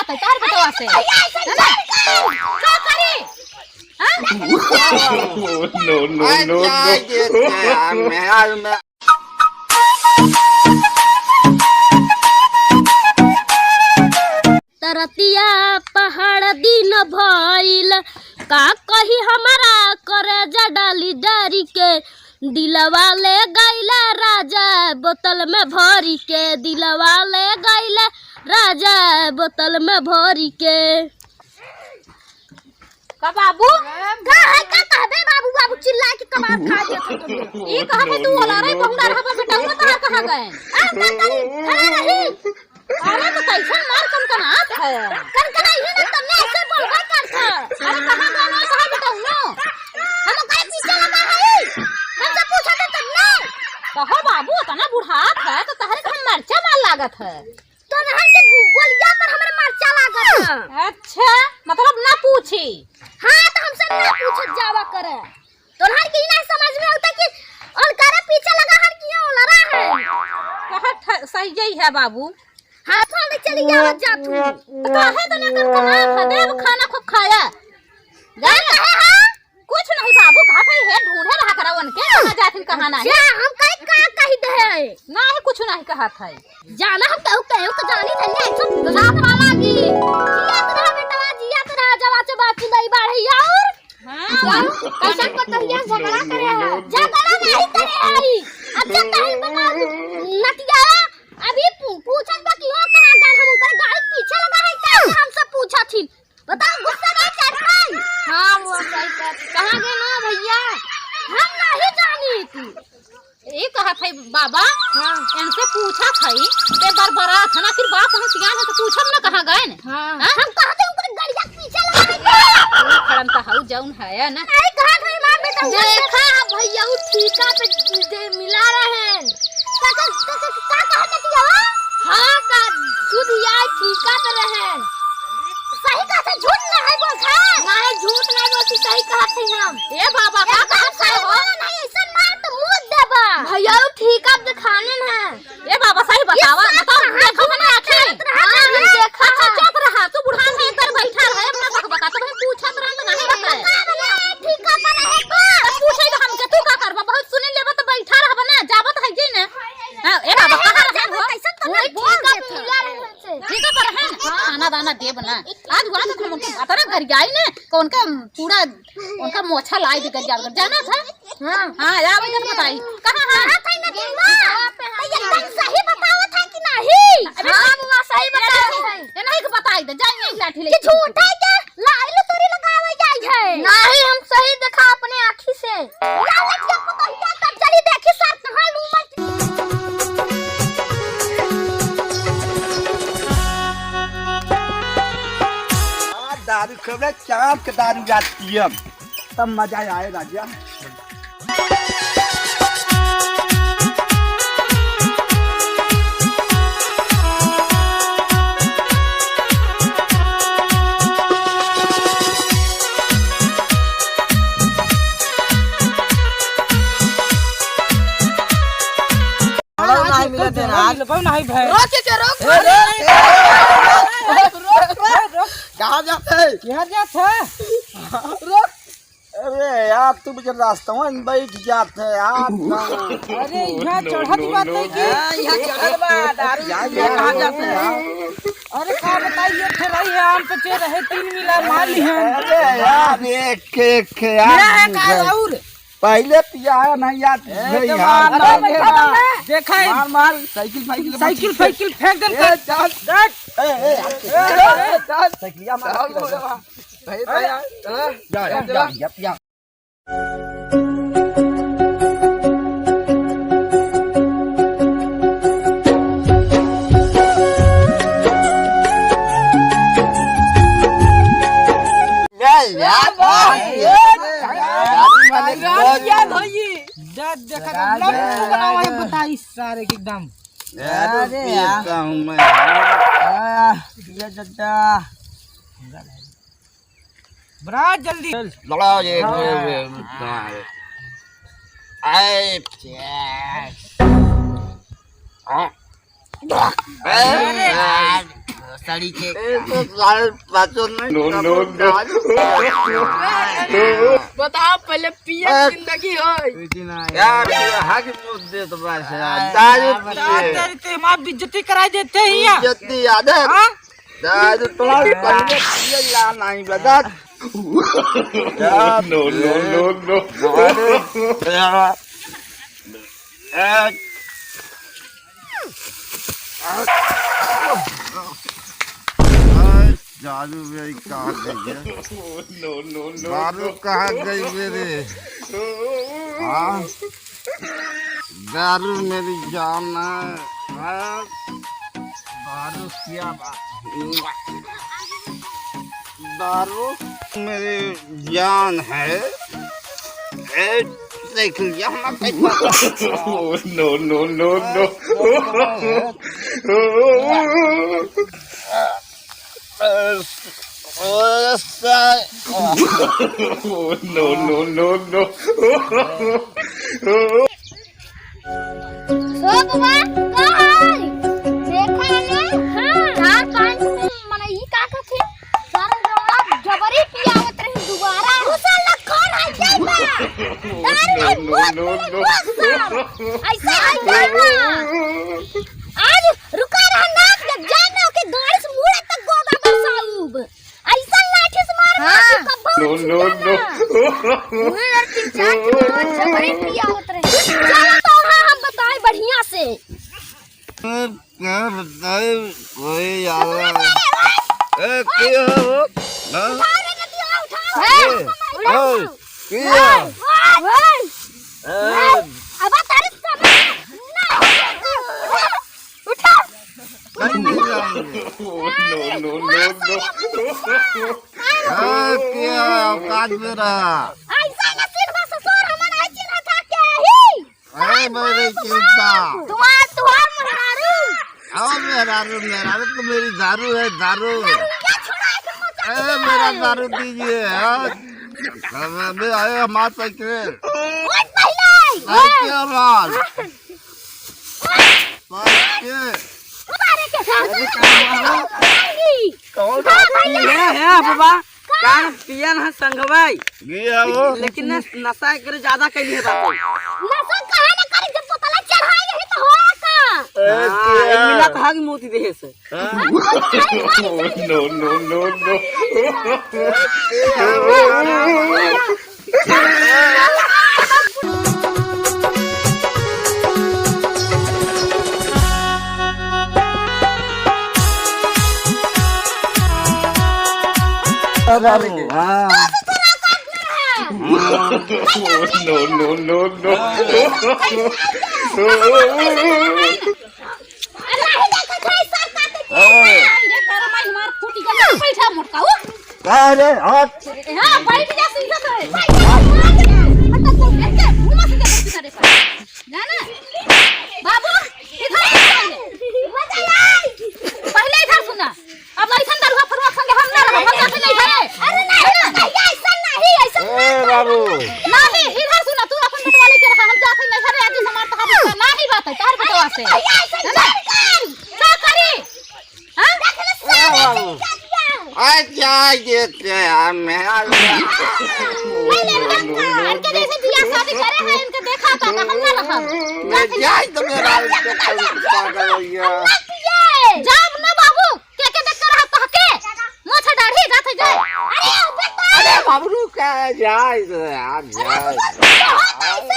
बुढ़ात है तार बेटवा से है ना क्या करी नो तरतिया पहाड़ दिन भइल का कही हमारा करे जा डाली डारी के दिलवा ले गईले राजा बोतल में भरी के दिलवा ले गईले राजा बोतल में भरी के का बाबू का है का कहबे बाबू बाबू चिल्ला के कबाब खा दिया तुम ये कहां पे तू होला रे बहुड़ा रहा बेटा वो कहां गए आ का करी खड़ा रही अरे तो कैसे मार कनकनात है कनकनाई ही ना तुमने ऐसे बोलबा करता अरे कहां गए ना कहां बेटा नो हम कहे पीछे लगा है हमसे पूछा था तुमने कहो बाबू इतना बुढ़ात है तो तहरे का मरचा मार लागत है तो रहन के बोलिया पर हमरे मरचा लागत है अच्छा मतलब ना पूछी हां तो हमसे ना पूछत जावा करे तो रहन के ना समझ में आता कि और करे पीछे लगा हर क्यों लड़ा है कहा सही जई है बाबू हां तो ले चली जावा जा तू तो काहे तो ना कनकना खदेव खाना खूब खाया जा है हां कुछ नहीं बाबू कहा था है ढूंढे रहा करावन के कहां जाथिन कहां नहीं हम कहीं का कही दे नहीं कुछ नहीं कहा था जाना हम कहू तो जानी थी ऐसा गुलाब वाला की जिया तेरा बेटा जिया तेरा जवा से बात नहीं बढ़ी और हां कैसा को कहिया झगड़ा करे है झगड़ा नहीं करे है अच्छा कहीं बता नतिया अभी पूछत बा कि हो कहां गए हम कर गाड़ी पीछे लगा है क्या हमसे पूछा थी बताओ गुस्सा नहीं चढ़ता हां वो सही कहां गए ना भैया हम नहीं जानी थी ये कहा था बाबा हां इनसे पूछा थई ते बरबरा था ना फिर बाप हम सियान है तो पूछम ना कहां गए हां हम कहते ऊपर गाड़िया पीछे लगा है खड़म ता हउ जौन है ना आई कहां गए मां बेटा देखा भैया वो ठीका पे मिला रहे हैं का कहने दिया हां का सुधिया ठीका पे रहे सही कहा था झूठ नहीं है बोल खा नहीं झूठ नहीं बोलती सही कहा थे हम ए बाबा का कहा था हो नहीं ऐसा मार तो मुंह देबा भैया वो ठीका पे दिखाने है ए बाबा सही बतावा बताओ देखो ना आखिर हां देखा अच्छा चुप रहा तू बुढ़ा है इधर बैठा है अपना बकबका तो मैं पूछत रहा तो नहीं बताए ठीका पे रहे को पूछे तो हम के तू का करबा बहुत सुन लेबा तो बैठा रहबा ना जाबत है जी ना हां ए बाबा कहां रहे हो कैसे तुमने ठीका पे मिला रहे से ठीक है पर है खाना दाना देब ना आज हुआ तो हम आता ना घर गई ना तो उनका पूरा उनका मोछा लाई दे कर जाना था हां हां या वही तो बताई कहां कहां था ना दिलवा तो एकदम सही बताओ था कि नहीं हां बुआ सही बताओ है ये नहीं के बताई दे जाई नहीं लाठी कि झूठ है क्या लाइलो तोरी लगावे जाई है नहीं हम सही देखा अपने आंखी से लालच के पकड़िया तब चली देखी सर कहां लू दारू खबरे चाप के दारू जाती है तब मजा आए राजा नहीं मिला देना नहीं भाई रोक के रोक कहाँ जाते यहाँ जाते रोक अरे यार तू मुझे रास्ता में बैठ जाते यार अरे यहाँ चढ़त बात नहीं की यहाँ चढ़त बात दारू कहाँ जाते हैं अरे क्या बताइए ठहराई है आम पे चढ़ रहे 3 मिला मार ली है अरे यार एक यार और पहले पिया है नहीं यार देखा है मार मार साइकिल साइकिल फेंक दे साइकिलिया मार जा बताइए सारे एकदम बड़ा जल्दी लड़ा ये सड़ी के तो सारे बच्चों ने बताओ पहले पिया जिंदगी हो यार हक दे तो बस दारू तेरी ते मां बेइज्जती कराई देते हैं यहाँ जल्दी याद है दारू तुम्हारे पल्ले पिए ला नहीं बता नो नो नो नो दारू मेरी कहाँ गई है दारू कहाँ गई मेरे हाँ दारू मेरी जान है दारू क्या दारू मेरी जान है देख लिया no no no no no no no no so बुआ कहां देखा ने हां 4-5 मने ई का कथे सारा रौला जबरी पियावत रही दोबारा उसल कौन है जाइबा no no ऐसा आज रुका रहना जब जानो के गाड़ी से मुड़े तक गोगा बरसाऊब ऐसा लाठी से मार no no no मुझे लड़की चाट जबरी पियावत रही चलो तो हम बताए बढ़िया से क्या बताए कोई यार क्या हो क्या अब तारी समय उठा no no no क्या औकात मेरा ऐसा न सिर्फ ससुर हमन आई चिन्ह था क्या ही अरे मेरी चिंता तुम्हार मेहरारू और मेहरारू तो मेरी दारू है दारू अरे मेरा दारू दीजिए अबे आए हमारे साइकिल साइकिल मार साइकिल तुम्हारे के साथ है बाबा कान पियन है संगवाई गया वो लेकिन नशा करे ज्यादा कैली है बाबा नशा काहे न करी जब बोतल चढ़ाई रही तो होया का एक मिनट हाग मोती देहे से no no no no no no no no अरे हट हां बैठ जा सीधा से जाना बाबू इधर मजा आई पहले इधर सुना अब ऐसा दरुआ फरुआ संगे हम ना रहो मजा से नहीं है अरे नहीं ऐसा नहीं ऐसा ए बाबू नहीं इधर सुना तू अपन बटवाले के रहा हम जाते नहीं घरे आज हमार तो नहीं बात है तार बटवा से क्या करी हां देख ले बाबू अच्छा ये क्या मैं इनके जैसे दिया शादी करे हैं इनके देखा था ना हम ना रहा मैं जाए तो मेरा पागल हो गया जाब ना बाबू के देख कर रहा तहके मोछ दाढ़ी जाते जाए अरे अरे बाबू क्या जाए यार जाए